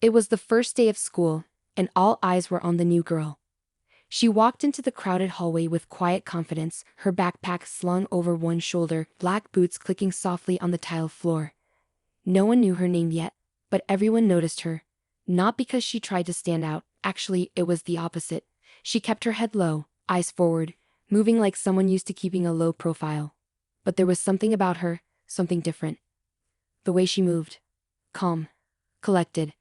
It was the first day of school, and all eyes were on the new girl. She walked into the crowded hallway with quiet confidence, her backpack slung over one shoulder, black boots clicking softly on the tile floor. No one knew her name yet, but everyone noticed her. Not because she tried to stand out, actually, it was the opposite. She kept her head low, eyes forward, moving like someone used to keeping a low profile. But there was something about her, something different. The way she moved. Calm. Collected.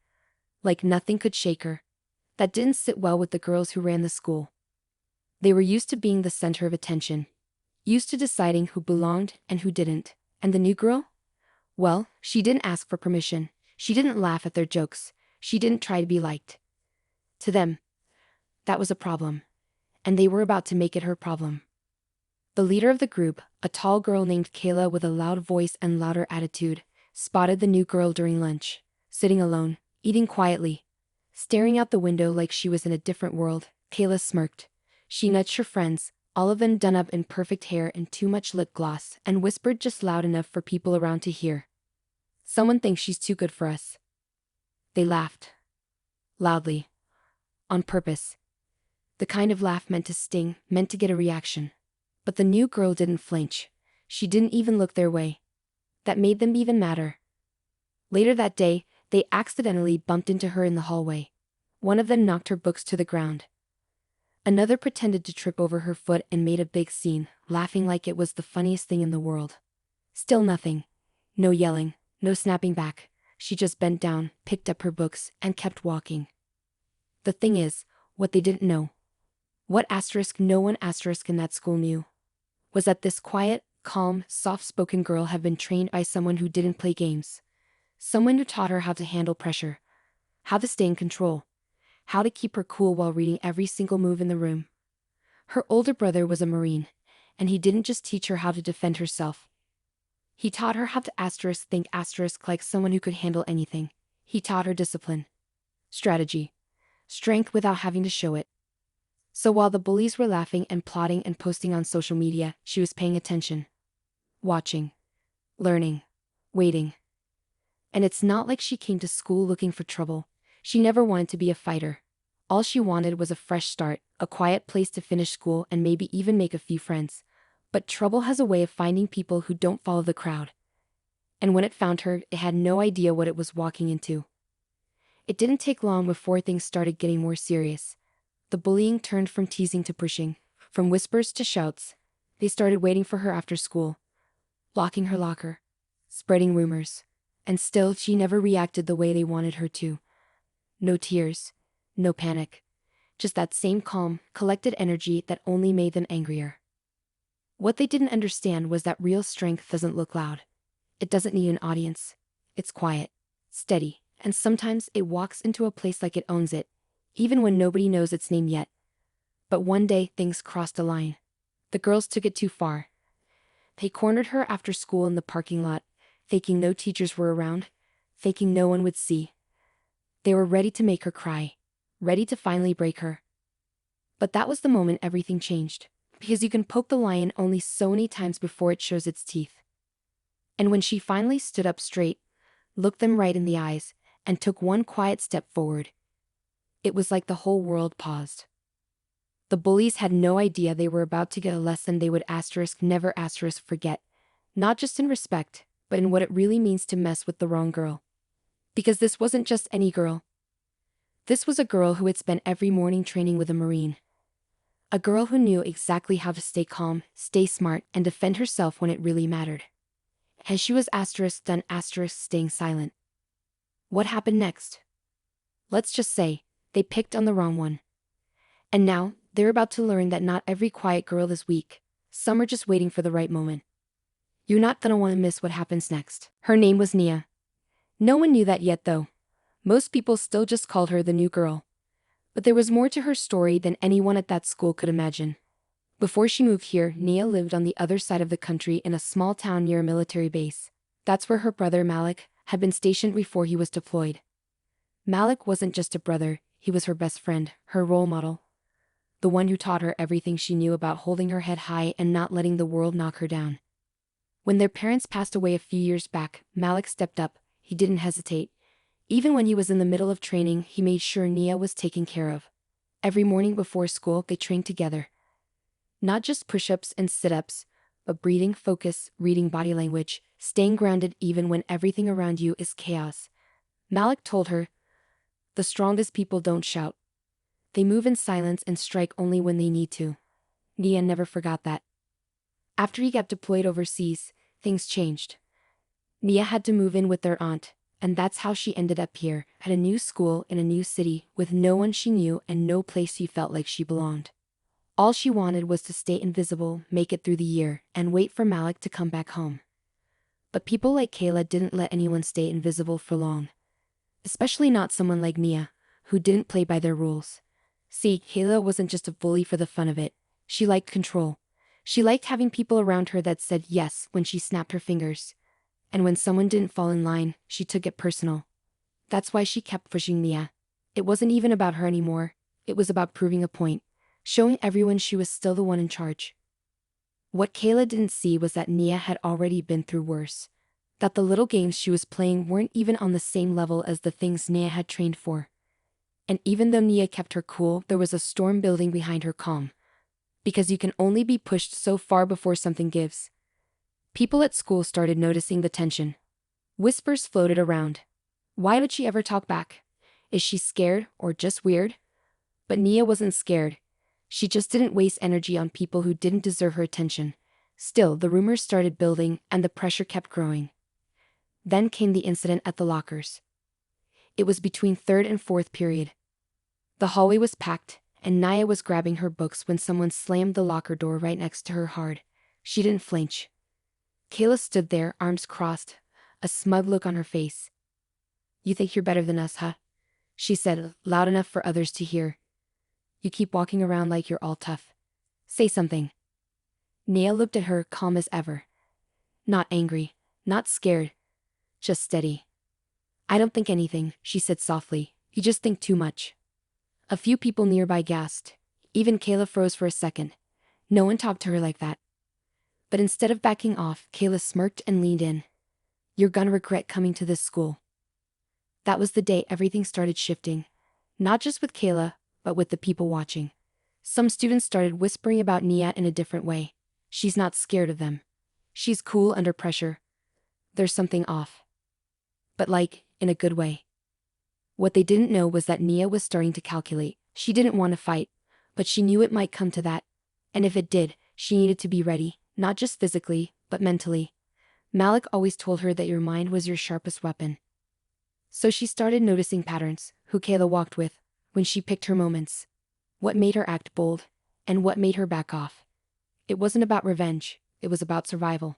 Like nothing could shake her. That didn't sit well with the girls who ran the school. They were used to being the center of attention. Used to deciding who belonged and who didn't. And the new girl? Well, she didn't ask for permission. She didn't laugh at their jokes. She didn't try to be liked. To them, that was a problem. And they were about to make it her problem. The leader of the group, a tall girl named Kayla with a loud voice and louder attitude, spotted the new girl during lunch, sitting alone, eating quietly. Staring out the window like she was in a different world, Kayla smirked. She nudged her friends, all of them done up in perfect hair and too much lip gloss, and whispered just loud enough for people around to hear. "Someone thinks she's too good for us." They laughed. Loudly. On purpose. The kind of laugh meant to sting, meant to get a reaction. But the new girl didn't flinch. She didn't even look their way. That made them even madder. Later that day, they accidentally bumped into her in the hallway. One of them knocked her books to the ground. Another pretended to trip over her foot and made a big scene, laughing like it was the funniest thing in the world. Still nothing. No yelling, no snapping back. She just bent down, picked up her books, and kept walking. The thing is, what they didn't know, what no one in that school knew, was that this quiet, calm, soft-spoken girl had been trained by someone who didn't play games. Someone who taught her how to handle pressure, how to stay in control, how to keep her cool while reading every single move in the room. Her older brother was a Marine, and he didn't just teach her how to defend herself. He taught her how to think like someone who could handle anything. He taught her discipline, strategy, strength without having to show it. So while the bullies were laughing and plotting and posting on social media, she was paying attention. Watching. Learning. Waiting. And it's not like she came to school looking for trouble. She never wanted to be a fighter. All she wanted was a fresh start, a quiet place to finish school and maybe even make a few friends. But trouble has a way of finding people who don't follow the crowd. And when it found her, it had no idea what it was walking into. It didn't take long before things started getting more serious. The bullying turned from teasing to pushing, from whispers to shouts. They started waiting for her after school, locking her locker, spreading rumors. And still, she never reacted the way they wanted her to. No tears, no panic. Just that same calm, collected energy that only made them angrier. What they didn't understand was that real strength doesn't look loud. It doesn't need an audience. It's quiet, steady, and sometimes it walks into a place like it owns it, even when nobody knows its name yet. But one day, things crossed a line. The girls took it too far. They cornered her after school in the parking lot, faking no teachers were around, faking no one would see. They were ready to make her cry, ready to finally break her. But that was the moment everything changed, because you can poke the lion only so many times before it shows its teeth. And when she finally stood up straight, looked them right in the eyes, and took one quiet step forward, it was like the whole world paused. The bullies had no idea they were about to get a lesson they would never forget, not just in respect, but in what it really means to mess with the wrong girl. Because this wasn't just any girl. This was a girl who had spent every morning training with a Marine. A girl who knew exactly how to stay calm, stay smart, and defend herself when it really mattered. And she was done staying silent. What happened next? Let's just say, they picked on the wrong one. And now, they're about to learn that not every quiet girl is weak. Some are just waiting for the right moment. You're not gonna want to miss what happens next. Her name was Nia. No one knew that yet though. Most people still just called her the new girl. But there was more to her story than anyone at that school could imagine. Before she moved here, Nia lived on the other side of the country in a small town near a military base. That's where her brother Malik had been stationed before he was deployed. Malik wasn't just a brother, he was her best friend, her role model. The one who taught her everything she knew about holding her head high and not letting the world knock her down. When their parents passed away a few years back, Malik stepped up. He didn't hesitate. Even when he was in the middle of training, he made sure Nia was taken care of. Every morning before school, they trained together. Not just push-ups and sit-ups, but breathing, focus, reading body language, staying grounded even when everything around you is chaos. Malik told her, "The strongest people don't shout. They move in silence and strike only when they need to." Nia never forgot that. After he got deployed overseas, things changed. Nia had to move in with their aunt, and that's how she ended up here, at a new school in a new city, with no one she knew and no place she felt like she belonged. All she wanted was to stay invisible, make it through the year, and wait for Malik to come back home. But people like Kayla didn't let anyone stay invisible for long. Especially not someone like Nia, who didn't play by their rules. See, Kayla wasn't just a bully for the fun of it. She liked control. She liked having people around her that said yes when she snapped her fingers. And when someone didn't fall in line, she took it personal. That's why she kept pushing Nia. It wasn't even about her anymore. It was about proving a point, showing everyone she was still the one in charge. What Kayla didn't see was that Nia had already been through worse. That the little games she was playing weren't even on the same level as the things Nia had trained for. And even though Nia kept her cool, there was a storm building behind her calm. Because you can only be pushed so far before something gives. People at school started noticing the tension. Whispers floated around. Why would she ever talk back? Is she scared or just weird? But Nia wasn't scared. She just didn't waste energy on people who didn't deserve her attention. Still, the rumors started building and the pressure kept growing. Then came the incident at the lockers. It was between third and fourth period. The hallway was packed, and Nia was grabbing her books when someone slammed the locker door right next to her hard. She didn't flinch. Kayla stood there, arms crossed, a smug look on her face. "You think you're better than us, huh?" she said, loud enough for others to hear. "You keep walking around like you're all tough. Say something." Nia looked at her, calm as ever. Not angry, not scared, just steady. "I don't think anything," she said softly. "You just think too much." A few people nearby gasped. Even Kayla froze for a second. No one talked to her like that. But instead of backing off, Kayla smirked and leaned in. "You're gonna regret coming to this school." That was the day everything started shifting. Not just with Kayla, but with the people watching. Some students started whispering about Nia in a different way. She's not scared of them. She's cool under pressure. There's something off. But like, in a good way. What they didn't know was that Nia was starting to calculate. She didn't want to fight, but she knew it might come to that. And if it did, she needed to be ready, not just physically, but mentally. Malik always told her that your mind was your sharpest weapon. So she started noticing patterns, who Kayla walked with, when she picked her moments. What made her act bold, and what made her back off. It wasn't about revenge, it was about survival.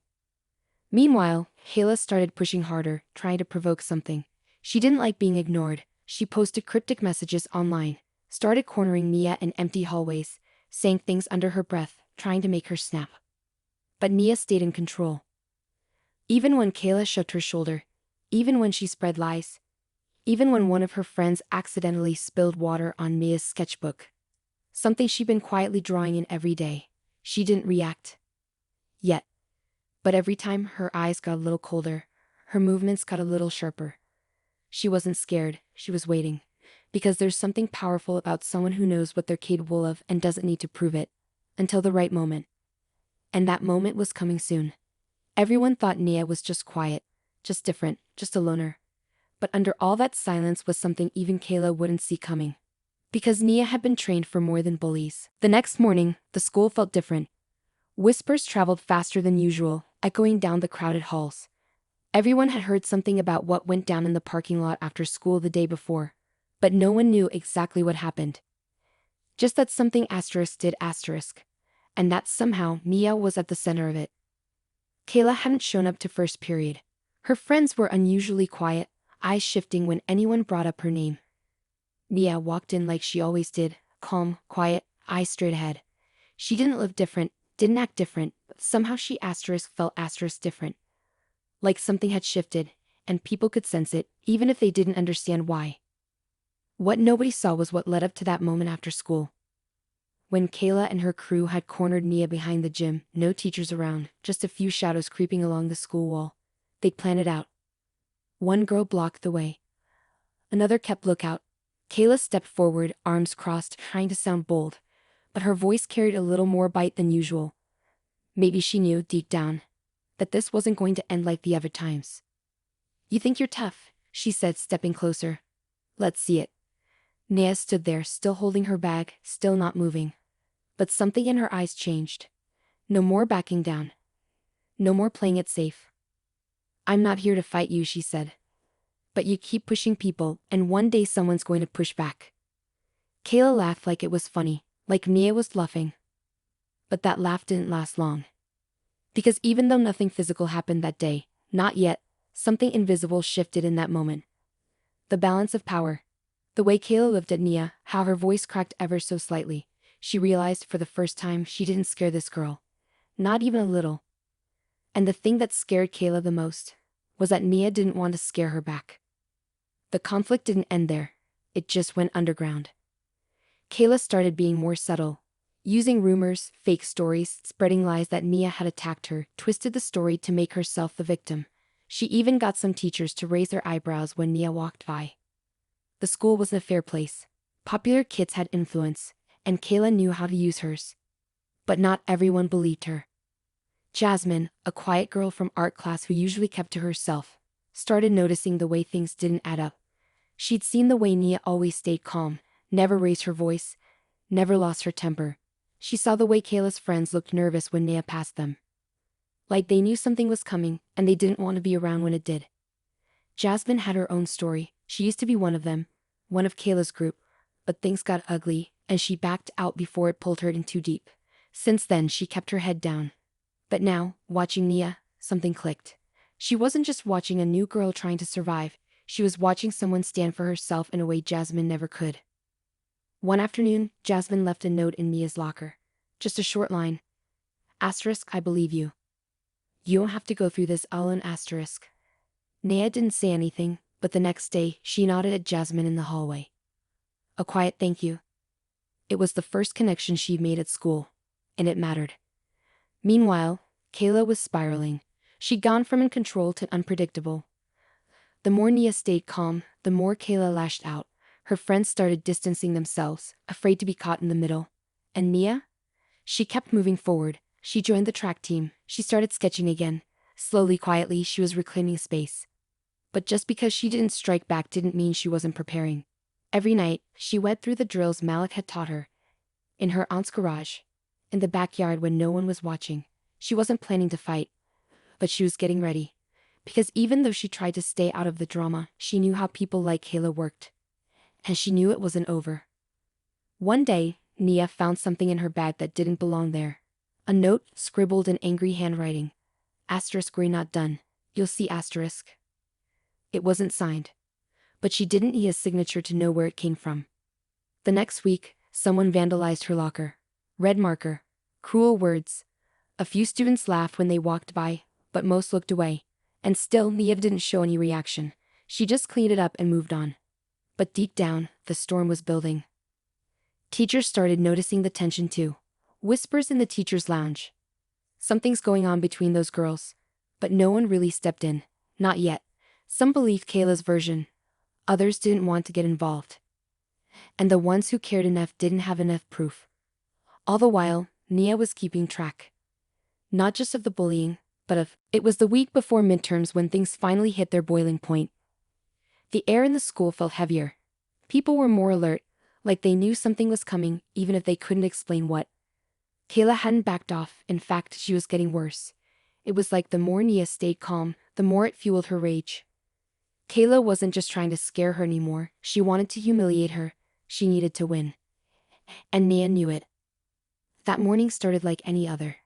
Meanwhile, Kayla started pushing harder, trying to provoke something. She didn't like being ignored. She posted cryptic messages online, started cornering Nia in empty hallways, saying things under her breath, trying to make her snap. But Nia stayed in control. Even when Kayla shook her shoulder, even when she spread lies, even when one of her friends accidentally spilled water on Nia's sketchbook, something she'd been quietly drawing in every day, she didn't react. Yet. But every time her eyes got a little colder, her movements got a little sharper. She wasn't scared, she was waiting. Because there's something powerful about someone who knows what they're capable of and doesn't need to prove it. Until the right moment. And that moment was coming soon. Everyone thought Nia was just quiet, just different, just a loner. But under all that silence was something even Kayla wouldn't see coming. Because Nia had been trained for more than bullies. The next morning, the school felt different. Whispers traveled faster than usual, echoing down the crowded halls. Everyone had heard something about what went down in the parking lot after school the day before, but no one knew exactly what happened. Just that something asterisk did asterisk, and that somehow Nia was at the center of it. Kayla hadn't shown up to first period. Her friends were unusually quiet, eyes shifting when anyone brought up her name. Nia walked in like she always did, calm, quiet, eyes straight ahead. She didn't look different, didn't act different, but somehow she asterisk felt asterisk different. Like something had shifted, and people could sense it, even if they didn't understand why. What nobody saw was what led up to that moment after school. When Kayla and her crew had cornered Nia behind the gym, no teachers around, just a few shadows creeping along the school wall. They'd planned it out. One girl blocked the way. Another kept lookout. Kayla stepped forward, arms crossed, trying to sound bold, but her voice carried a little more bite than usual. Maybe she knew, deep down, that this wasn't going to end like the other times. "You think you're tough," she said, stepping closer. "Let's see it." Nia stood there, still holding her bag, still not moving. But something in her eyes changed. No more backing down. No more playing it safe. "I'm not here to fight you," she said. "But you keep pushing people, and one day someone's going to push back." Kayla laughed like it was funny, like Nia was bluffing. But that laugh didn't last long. Because even though nothing physical happened that day, not yet, something invisible shifted in that moment. The balance of power. The way Kayla looked at Nia, how her voice cracked ever so slightly, she realized for the first time she didn't scare this girl. Not even a little. And the thing that scared Kayla the most was that Nia didn't want to scare her back. The conflict didn't end there. It just went underground. Kayla started being more subtle, using rumors, fake stories, spreading lies that Nia had attacked her, twisted the story to make herself the victim. She even got some teachers to raise their eyebrows when Nia walked by. The school wasn't a fair place. Popular kids had influence, and Kayla knew how to use hers. But not everyone believed her. Jasmine, a quiet girl from art class who usually kept to herself, started noticing the way things didn't add up. She'd seen the way Nia always stayed calm, never raised her voice, never lost her temper. She saw the way Kayla's friends looked nervous when Nia passed them. Like they knew something was coming, and they didn't want to be around when it did. Jasmine had her own story. She used to be one of them, one of Kayla's group, but things got ugly, and she backed out before it pulled her in too deep. Since then she kept her head down. But now, watching Nia, something clicked. She wasn't just watching a new girl trying to survive, she was watching someone stand for herself in a way Jasmine never could. One afternoon, Jasmine left a note in Nia's locker. Just a short line. Asterisk, "I believe you. You don't have to go through this alone." Asterisk. Nia didn't say anything, but the next day, she nodded at Jasmine in the hallway. A quiet thank you. It was the first connection she'd made at school, and it mattered. Meanwhile, Kayla was spiraling. She'd gone from in control to unpredictable. The more Nia stayed calm, the more Kayla lashed out. Her friends started distancing themselves, afraid to be caught in the middle. And Nia? She kept moving forward. She joined the track team. She started sketching again. Slowly, quietly, she was reclaiming space. But just because she didn't strike back didn't mean she wasn't preparing. Every night, she went through the drills Malik had taught her. In her aunt's garage. In the backyard when no one was watching. She wasn't planning to fight. But she was getting ready. Because even though she tried to stay out of the drama, she knew how people like Kayla worked. And she knew it wasn't over. One day, Nia found something in her bag that didn't belong there. A note, scribbled in angry handwriting. Asterisk, "We're not done. You'll see." Asterisk. It wasn't signed. But she didn't need a signature to know where it came from. The next week, someone vandalized her locker. Red marker. Cruel words. A few students laughed when they walked by, but most looked away. And still, Nia didn't show any reaction. She just cleaned it up and moved on. But deep down, the storm was building. Teachers started noticing the tension too. Whispers in the teacher's lounge. Something's going on between those girls. But no one really stepped in. Not yet. Some believed Kayla's version. Others didn't want to get involved. And the ones who cared enough didn't have enough proof. All the while, Nia was keeping track. Not just of the bullying, but of. It was the week before midterms when things finally hit their boiling point. The air in the school felt heavier. People were more alert, like they knew something was coming, even if they couldn't explain what. Kayla hadn't backed off. In fact, she was getting worse. It was like the more Nia stayed calm, the more it fueled her rage. Kayla wasn't just trying to scare her anymore. She wanted to humiliate her. She needed to win. And Nia knew it. That morning started like any other.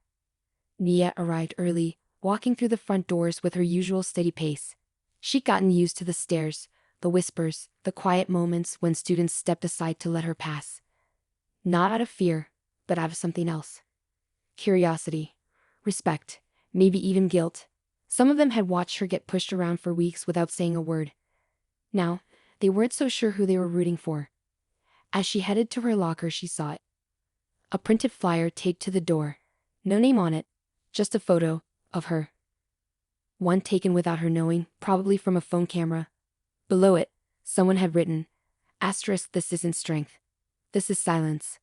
Nia arrived early, walking through the front doors with her usual steady pace. She'd gotten used to the stares, the whispers, the quiet moments when students stepped aside to let her pass. Not out of fear, but out of something else. Curiosity, respect, maybe even guilt. Some of them had watched her get pushed around for weeks without saying a word. Now, they weren't so sure who they were rooting for. As she headed to her locker, she saw it. A printed flyer taped to the door. No name on it, just a photo of her. One taken without her knowing, probably from a phone camera. Below it, Someone had written, asterisk, this isn't strength. This is silence.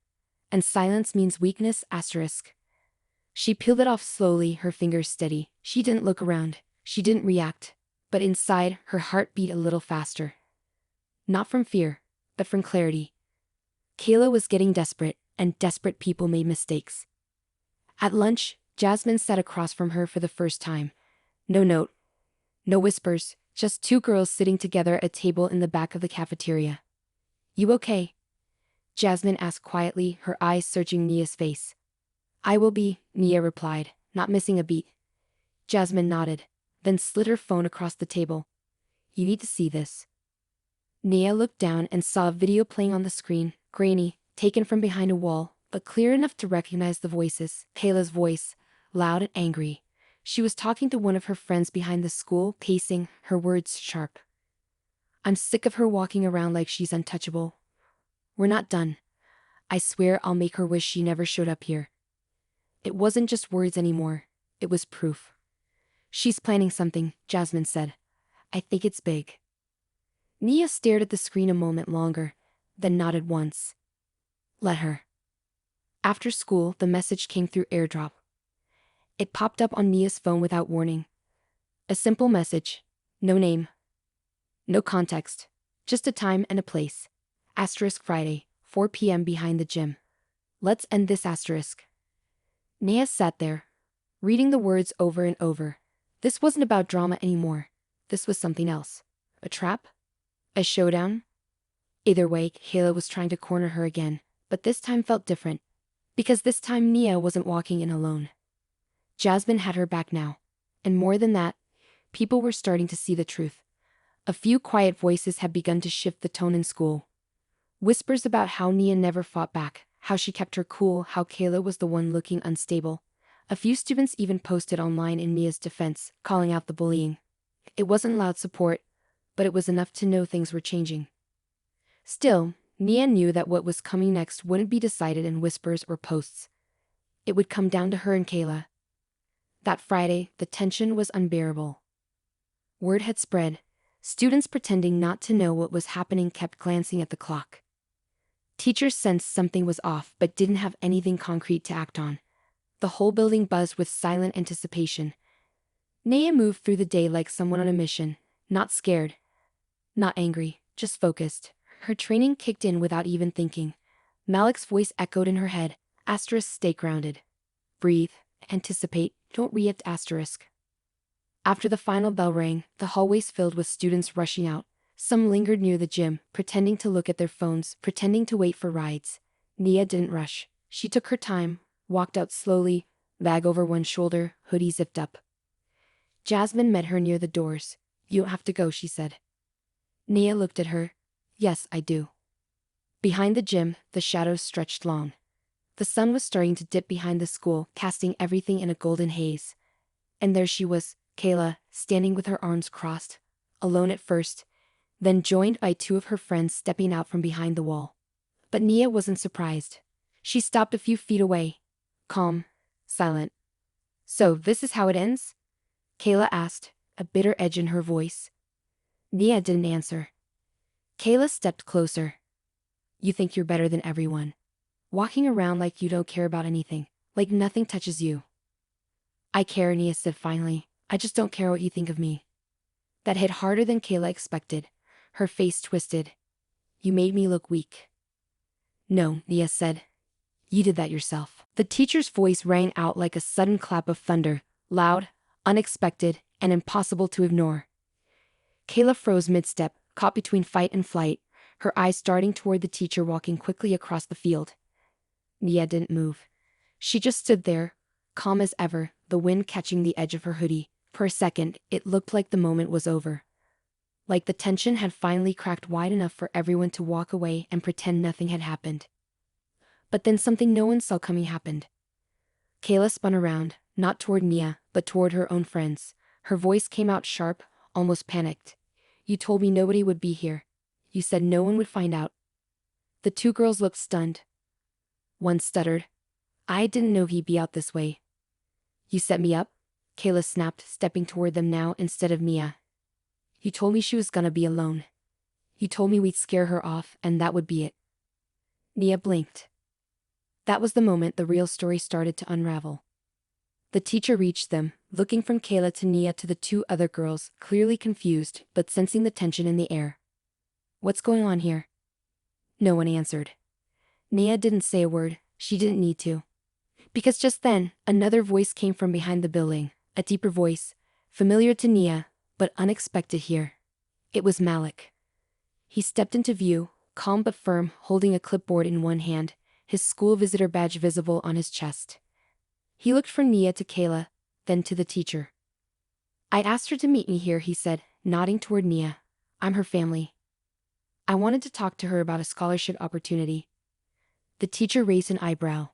And silence means weakness, asterisk. She peeled it off slowly, her fingers steady. She didn't look around. She didn't react. But inside, her heart beat a little faster. Not from fear, but from clarity. Kayla was getting desperate, and desperate people made mistakes. At lunch, Jasmine sat across from her for the first time. No note. No whispers, just two girls sitting together at a table in the back of the cafeteria. You okay? Jasmine asked quietly, her eyes searching Nia's face. I will be, Nia replied, not missing a beat. Jasmine nodded, then slid her phone across the table. You need to see this. Nia looked down and saw a video playing on the screen, grainy, taken from behind a wall, but clear enough to recognize the voices. Kayla's voice, loud and angry. She was talking to one of her friends behind the school, pacing, her words sharp. I'm sick of her walking around like she's untouchable. We're not done. I swear I'll make her wish she never showed up here. It wasn't just words anymore. It was proof. She's planning something, Jasmine said. I think it's big. Nia stared at the screen a moment longer, then nodded once. Let her. After school, the message came through AirDrop. It popped up on Nia's phone without warning. A simple message. No name. No context. Just a time and a place. Asterisk Friday, 4 p.m. behind the gym. Let's end this asterisk. Nia sat there, reading the words over and over. This wasn't about drama anymore. This was something else. A trap? A showdown? Either way, Kayla was trying to corner her again, but this time felt different. Because this time Nia wasn't walking in alone. Jasmine had her back now. And more than that, people were starting to see the truth. A few quiet voices had begun to shift the tone in school. Whispers about how Nia never fought back, how she kept her cool, how Kayla was the one looking unstable. A few students even posted online in Nia's defense, calling out the bullying. It wasn't loud support, but it was enough to know things were changing. Still, Nia knew that what was coming next wouldn't be decided in whispers or posts. It would come down to her and Kayla. That Friday, the tension was unbearable. Word had spread. Students pretending not to know what was happening kept glancing at the clock. Teachers sensed something was off but didn't have anything concrete to act on. The whole building buzzed with silent anticipation. Nia moved through the day like someone on a mission, not scared, not angry, just focused. Her training kicked in without even thinking. Malik's voice echoed in her head. Asterisk, stay grounded. Breathe, anticipate, don't react, asterisk. After the final bell rang, the hallways filled with students rushing out. Some lingered near the gym, pretending to look at their phones, pretending to wait for rides. Nia didn't rush. She took her time, walked out slowly, bag over one shoulder, hoodie zipped up. Jasmine met her near the doors. You don't have to go, she said. Nia looked at her. Yes, I do. Behind the gym, the shadows stretched long. The sun was starting to dip behind the school, casting everything in a golden haze. And there she was, Kayla, standing with her arms crossed, alone at first, then joined by two of her friends stepping out from behind the wall. But Nia wasn't surprised. She stopped a few feet away, calm, silent. So, this is how it ends? Kayla asked, a bitter edge in her voice. Nia didn't answer. Kayla stepped closer. You think you're better than everyone. Walking around like you don't care about anything, like nothing touches you. I care, Nia said finally. I just don't care what you think of me. That hit harder than Kayla expected. Her face twisted. You made me look weak. No, Nia said. You did that yourself. The teacher's voice rang out like a sudden clap of thunder, loud, unexpected, and impossible to ignore. Kayla froze mid-step, caught between fight and flight, her eyes darting toward the teacher walking quickly across the field. Nia didn't move. She just stood there, calm as ever, the wind catching the edge of her hoodie. For a second, it looked like the moment was over. Like the tension had finally cracked wide enough for everyone to walk away and pretend nothing had happened. But then something no one saw coming happened. Kayla spun around, not toward Nia, but toward her own friends. Her voice came out sharp, almost panicked. You told me nobody would be here. You said no one would find out. The two girls looked stunned. One stuttered. I didn't know he'd be out this way. You set me up? Kayla snapped, stepping toward them now instead of Nia. You told me she was gonna be alone. You told me we'd scare her off, and that would be it. Nia blinked. That was the moment the real story started to unravel. The teacher reached them, looking from Kayla to Nia to the two other girls, clearly confused, but sensing the tension in the air. What's going on here? No one answered. Nia didn't say a word, she didn't need to. Because just then, another voice came from behind the building, a deeper voice, familiar to Nia, but unexpected here. It was Malik. He stepped into view, calm but firm, holding a clipboard in one hand, his school visitor badge visible on his chest. He looked from Nia to Kayla, then to the teacher. I asked her to meet me here, he said, nodding toward Nia. I'm her family. I wanted to talk to her about a scholarship opportunity. The teacher raised an eyebrow.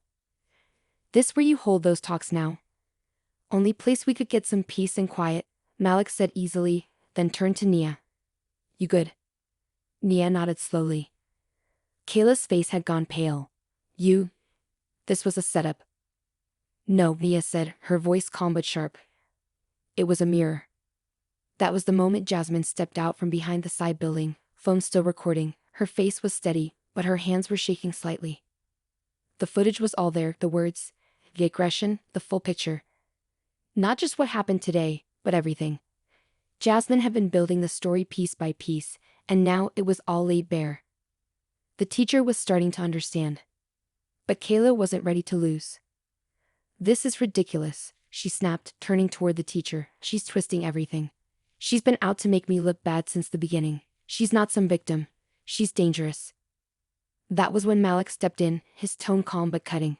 This where you hold those talks now? Only place we could get some peace and quiet, Malik said easily, then turned to Nia. You good? Nia nodded slowly. Kayla's face had gone pale. You? This was a setup. No, Nia said, her voice calm but sharp. It was a mirror. That was the moment Jasmine stepped out from behind the side building, phone still recording. Her face was steady, but her hands were shaking slightly. The footage was all there, the words, the aggression, the full picture. Not just what happened today, but everything. Jasmine had been building the story piece by piece, and now it was all laid bare. The teacher was starting to understand. But Kayla wasn't ready to lose. This is ridiculous, she snapped, turning toward the teacher. She's twisting everything. She's been out to make me look bad since the beginning. She's not some victim. She's dangerous. That was when Malik stepped in, his tone calm but cutting.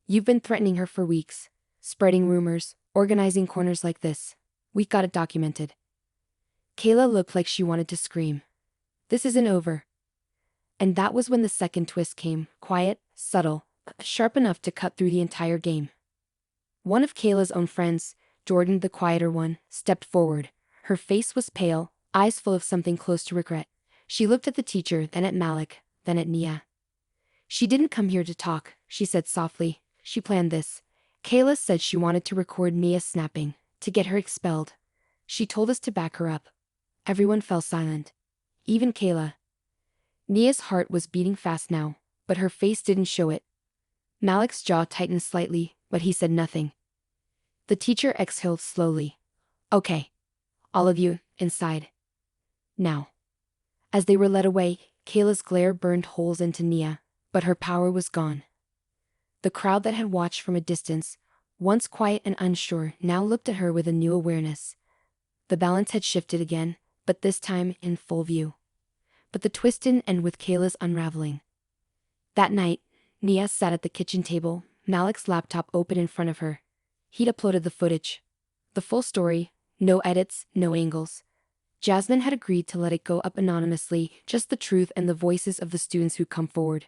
You've been threatening her for weeks, spreading rumors, organizing corners like this. We got it documented. Kayla looked like she wanted to scream. This isn't over. And that was when the second twist came, quiet, subtle, sharp enough to cut through the entire game. One of Kayla's own friends, Jordan the quieter one, stepped forward. Her face was pale, eyes full of something close to regret. She looked at the teacher, then at Malik, then at Nia. She didn't come here to talk, she said softly. She planned this. Kayla said she wanted to record Nia snapping, to get her expelled. She told us to back her up. Everyone fell silent. Even Kayla. Nia's heart was beating fast now, but her face didn't show it. Malik's jaw tightened slightly, but he said nothing. The teacher exhaled slowly. Okay. All of you, inside. Now. As they were led away, Kayla's glare burned holes into Nia, but her power was gone. The crowd that had watched from a distance, once quiet and unsure, now looked at her with a new awareness. The balance had shifted again, but this time in full view. But the twist didn't end with Kayla's unraveling. That night, Nia sat at the kitchen table, Malik's laptop open in front of her. He'd uploaded the footage. The full story, no edits, no angles. Jasmine had agreed to let it go up anonymously, just the truth and the voices of the students who'd come forward.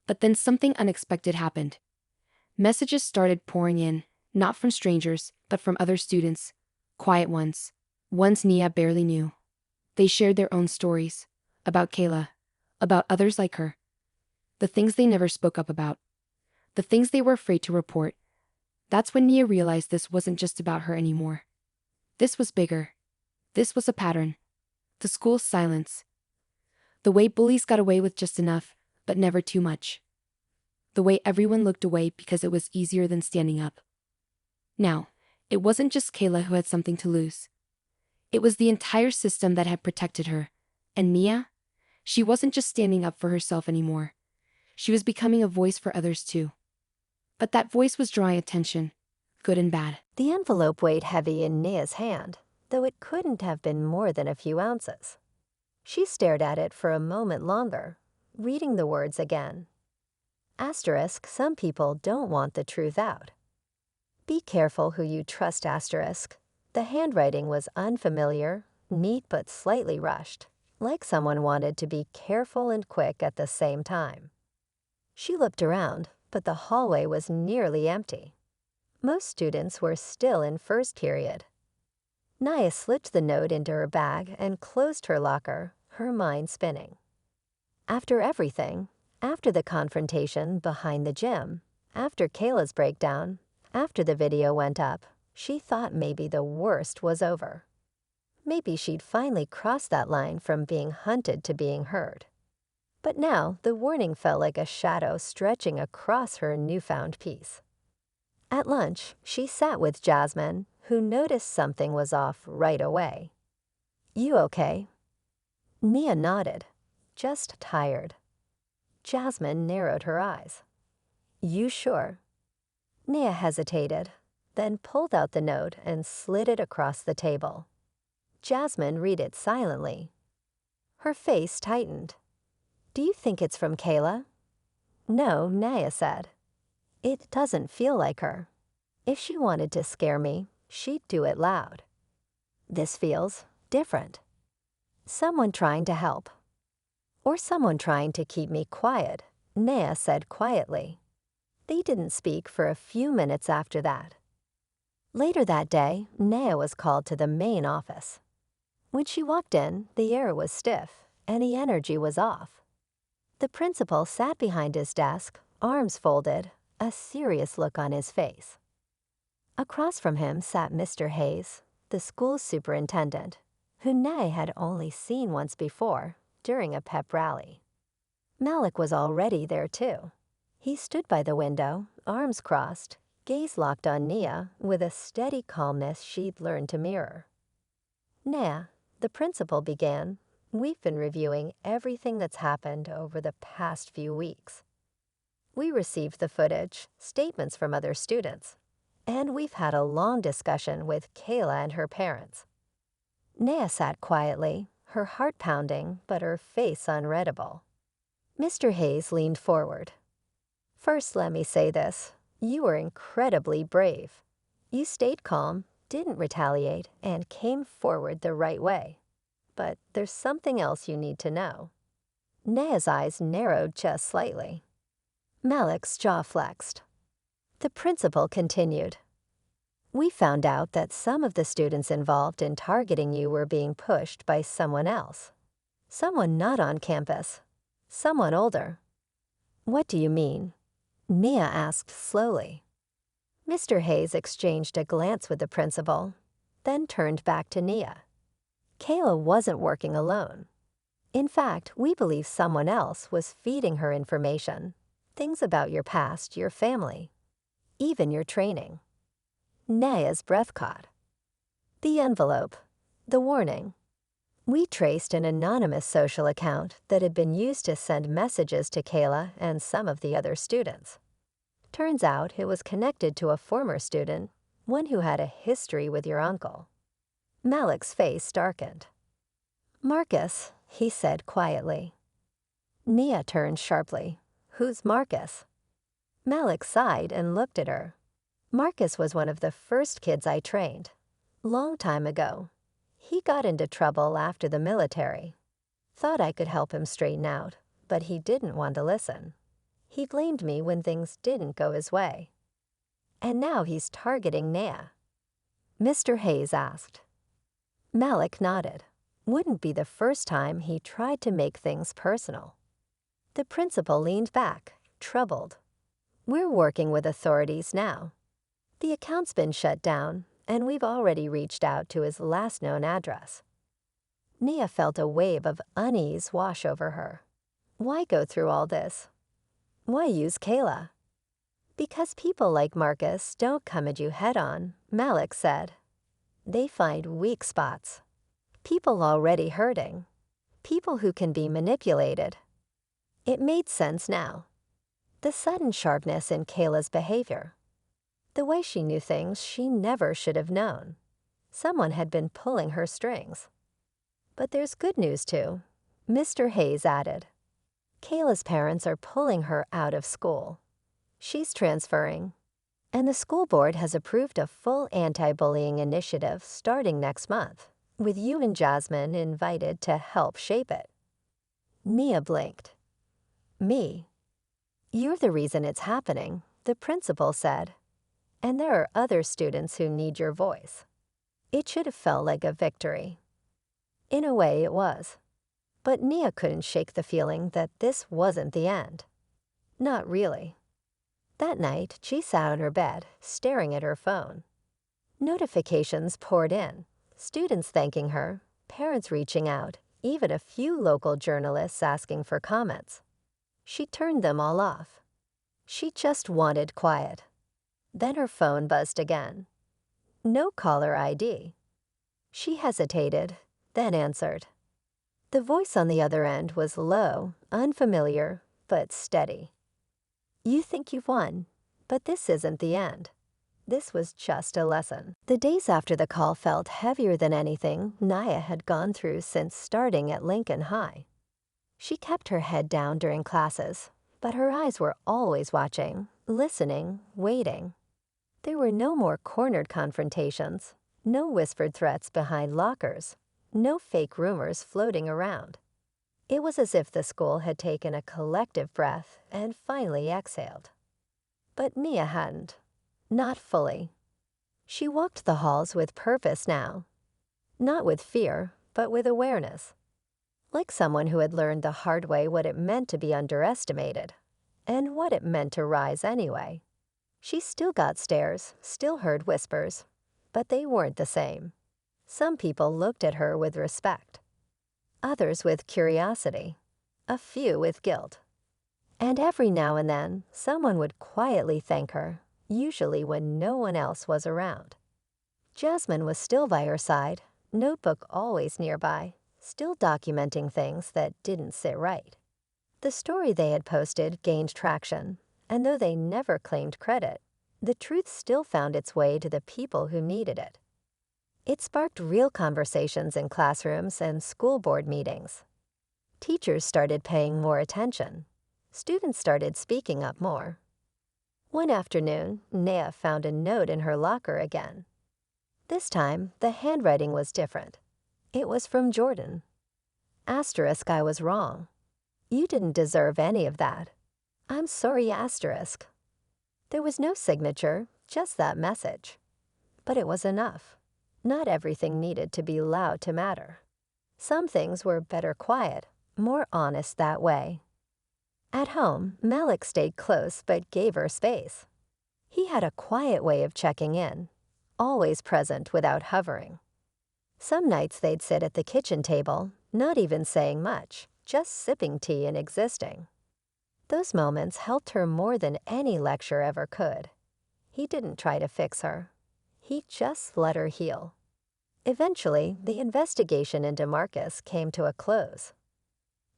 But then something unexpected happened. Messages started pouring in, not from strangers, but from other students. Quiet ones. Ones Nia barely knew. They shared their own stories. About Kayla. About others like her. The things they never spoke up about. The things they were afraid to report. That's when Nia realized this wasn't just about her anymore. This was bigger. This was a pattern. The school's silence. The way bullies got away with just enough, but never too much. The way everyone looked away because it was easier than standing up. Now, it wasn't just Kayla who had something to lose. It was the entire system that had protected her. And Nia? She wasn't just standing up for herself anymore. She was becoming a voice for others too. But that voice was drawing attention, good and bad. The envelope weighed heavy in Nia's hand, though it couldn't have been more than a few ounces. She stared at it for a moment longer, reading the words again. Asterisk, some people don't want the truth out. Be careful who you trust, asterisk. The handwriting was unfamiliar, neat but slightly rushed, like someone wanted to be careful and quick at the same time. She looked around, but the hallway was nearly empty. Most students were still in first period. Nia slipped the note into her bag and closed her locker, her mind spinning. After everything, after the confrontation behind the gym, after Kayla's breakdown, after the video went up, she thought maybe the worst was over. Maybe she'd finally crossed that line from being hunted to being heard. But now the warning felt like a shadow stretching across her newfound peace. At lunch, she sat with Jasmine, who noticed something was off right away. "You okay?" Nia nodded. "Just tired." Jasmine narrowed her eyes. "You sure?" Nia hesitated, then pulled out the note and slid it across the table. Jasmine read it silently. Her face tightened. "Do you think it's from Kayla?" "No," Nia said. "It doesn't feel like her. If she wanted to scare me, she'd do it loud. This feels different. Someone trying to help. Or someone trying to keep me quiet," Nia said quietly. They didn't speak for a few minutes after that. Later that day, Nia was called to the main office. When she walked in, the air was stiff and the energy was off. The principal sat behind his desk, arms folded, a serious look on his face. Across from him sat Mr. Hayes, the school superintendent, who Nia had only seen once before, during a pep rally. Malik was already there too. He stood by the window, arms crossed, gaze locked on Nia with a steady calmness she'd learned to mirror. "Nia," the principal began, "we've been reviewing everything that's happened over the past few weeks. We received the footage, statements from other students, and we've had a long discussion with Kayla and her parents." Nia sat quietly, her heart pounding, but her face unreadable. Mr. Hayes leaned forward. "First, let me say this. You were incredibly brave. You stayed calm, didn't retaliate, and came forward the right way. But there's something else you need to know." Nia's eyes narrowed just slightly. Malik's jaw flexed. The principal continued. "We found out that some of the students involved in targeting you were being pushed by someone else. Someone not on campus. Someone older." "What do you mean?" Nia asked slowly. Mr. Hayes exchanged a glance with the principal, then turned back to Nia. "Kayla wasn't working alone. In fact, we believe someone else was feeding her information, things about your past, your family, even your training." Nia's breath caught. "The envelope, the warning. We traced an anonymous social account that had been used to send messages to Kayla and some of the other students. Turns out it was connected to a former student, one who had a history with your uncle." Malik's face darkened. "Marcus," he said quietly. Nia turned sharply. "Who's Marcus?" Malik sighed and looked at her. "Marcus was one of the first kids I trained. Long time ago. He got into trouble after the military. Thought I could help him straighten out, but he didn't want to listen. He blamed me when things didn't go his way. And now he's targeting Nia." Mr. Hayes asked. Malik nodded. Wouldn't be the first time he tried to make things personal. The principal leaned back, troubled. "We're working with authorities now. The account's been shut down, and we've already reached out to his last known address." Nia felt a wave of unease wash over her. Why go through all this? Why use Kayla? "Because people like Marcus don't come at you head-on," Malik said. "They find weak spots. People already hurting. People who can be manipulated." It made sense now. The sudden sharpness in Kayla's behavior. The way she knew things she never should have known. Someone had been pulling her strings. "But there's good news too," Mr. Hayes added. "Kayla's parents are pulling her out of school. She's transferring. And the school board has approved a full anti-bullying initiative starting next month, with you and Jasmine invited to help shape it." Nia blinked. "Me?" "You're the reason it's happening," the principal said. "And there are other students who need your voice." It should have felt like a victory. In a way, it was. But Nia couldn't shake the feeling that this wasn't the end. Not really. That night, she sat on her bed, staring at her phone. Notifications poured in, Students thanking her, parents reaching out, even a few local journalists asking for comments. She turned them all off. She just wanted quiet. Then her phone buzzed again. No caller ID. She hesitated, then answered. The voice on the other end was low, unfamiliar, but steady. You think you've won, but this isn't the end. This was just a lesson. The days after the call felt heavier than anything Naya had gone through since starting at Lincoln High. She kept her head down during classes, but her eyes were always watching, listening, waiting. There were no more cornered confrontations, no whispered threats behind lockers, no fake rumors floating around. It was as if the school had taken a collective breath and finally exhaled. But Nia hadn't. Not fully. She walked the halls with purpose now. Not with fear, but with awareness. Like someone who had learned the hard way what it meant to be underestimated, and what it meant to rise anyway. She still got stares, still heard whispers, but they weren't the same. Some people looked at her with respect, others with curiosity, a few with guilt. And every now and then, someone would quietly thank her, usually when no one else was around. Jasmine was still by her side, notebook always nearby, still documenting things that didn't sit right. The story they had posted gained traction, and though they never claimed credit, the truth still found its way to the people who needed it. It sparked real conversations in classrooms and school board meetings. Teachers started paying more attention. Students started speaking up more. One afternoon, Nea found a note in her locker again. This time, the handwriting was different. It was from Jordan. Asterisk, I was wrong. You didn't deserve any of that. I'm sorry, asterisk. There was no signature, just that message. But it was enough. Not everything needed to be loud to matter. Some things were better quiet, more honest that way. At home, Malik stayed close but gave her space. He had a quiet way of checking in, always present without hovering. Some nights they'd sit at the kitchen table, not even saying much, just sipping tea and existing. Those moments helped her more than any lecture ever could. He didn't try to fix her. He just let her heal. Eventually, the investigation into Marcus came to a close.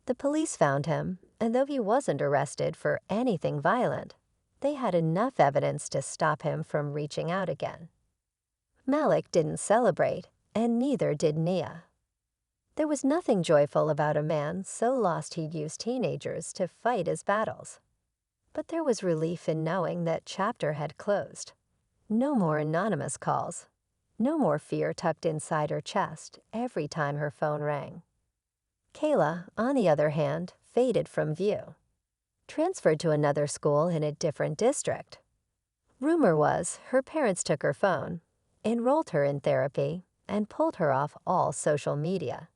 The police found him, and though he wasn't arrested for anything violent, they had enough evidence to stop him from reaching out again. Malik didn't celebrate, and neither did Nia. There was nothing joyful about a man so lost he'd use teenagers to fight his battles. But there was relief in knowing that chapter had closed. No more anonymous calls. No more fear tucked inside her chest every time her phone rang. Kayla, on the other hand, faded from view. Transferred to another school in a different district. Rumor was her parents took her phone, enrolled her in therapy, and pulled her off all social media.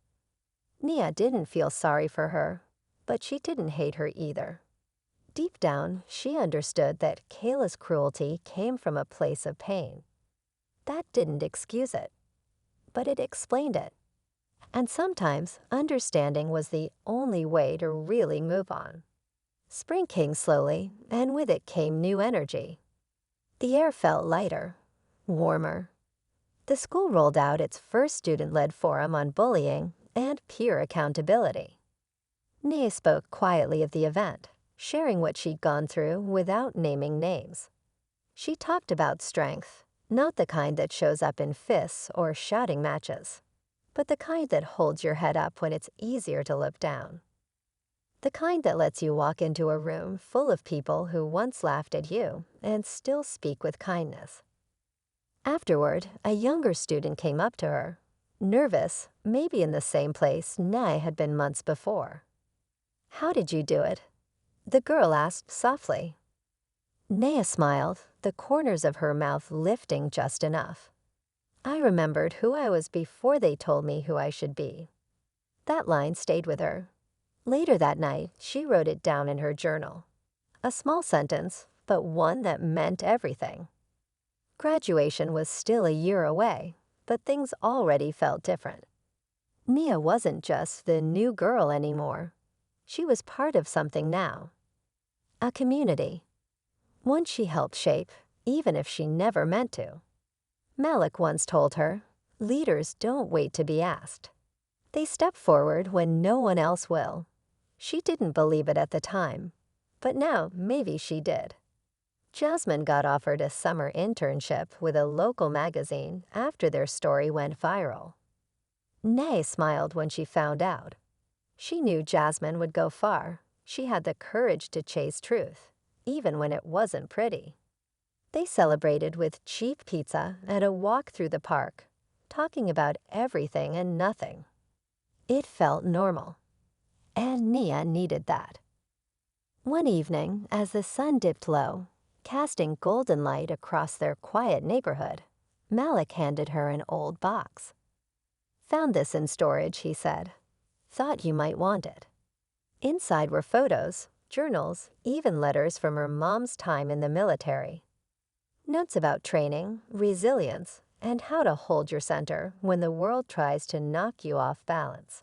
Nia didn't feel sorry for her, but she didn't hate her either. Deep down, she understood that Kayla's cruelty came from a place of pain. That didn't excuse it, but it explained it. And sometimes, understanding was the only way to really move on. Spring came slowly, and with it came new energy. The air felt lighter, warmer. The school rolled out its first student-led forum on bullying and peer accountability. Nia spoke quietly of the event, sharing what she'd gone through without naming names. She talked about strength, not the kind that shows up in fists or shouting matches, but the kind that holds your head up when it's easier to look down. The kind that lets you walk into a room full of people who once laughed at you and still speak with kindness. Afterward, a younger student came up to her, nervous, maybe in the same place Nye had been months before. How did you do it? The girl asked softly. Naya smiled, the corners of her mouth lifting just enough. I remembered who I was before they told me who I should be. That line stayed with her. Later that night, she wrote it down in her journal. A small sentence, but one that meant everything. Graduation was still a year away, but things already felt different. Nia wasn't just the new girl anymore. She was part of something now. A community. One she helped shape, even if she never meant to. Malik once told her, leaders don't wait to be asked. They step forward when no one else will. She didn't believe it at the time, but now maybe she did. Jasmine got offered a summer internship with a local magazine after their story went viral. Nay smiled when she found out. She knew Jasmine would go far. She had the courage to chase truth, even when it wasn't pretty. They celebrated with cheap pizza and a walk through the park, talking about everything and nothing. It felt normal, and Nia needed that. One evening, as the sun dipped low, casting golden light across their quiet neighborhood, Malik handed her an old box. "Found this in storage," he said. "Thought you might want it." Inside were photos, journals, even letters from her mom's time in the military. Notes about training, resilience, and how to hold your center when the world tries to knock you off balance.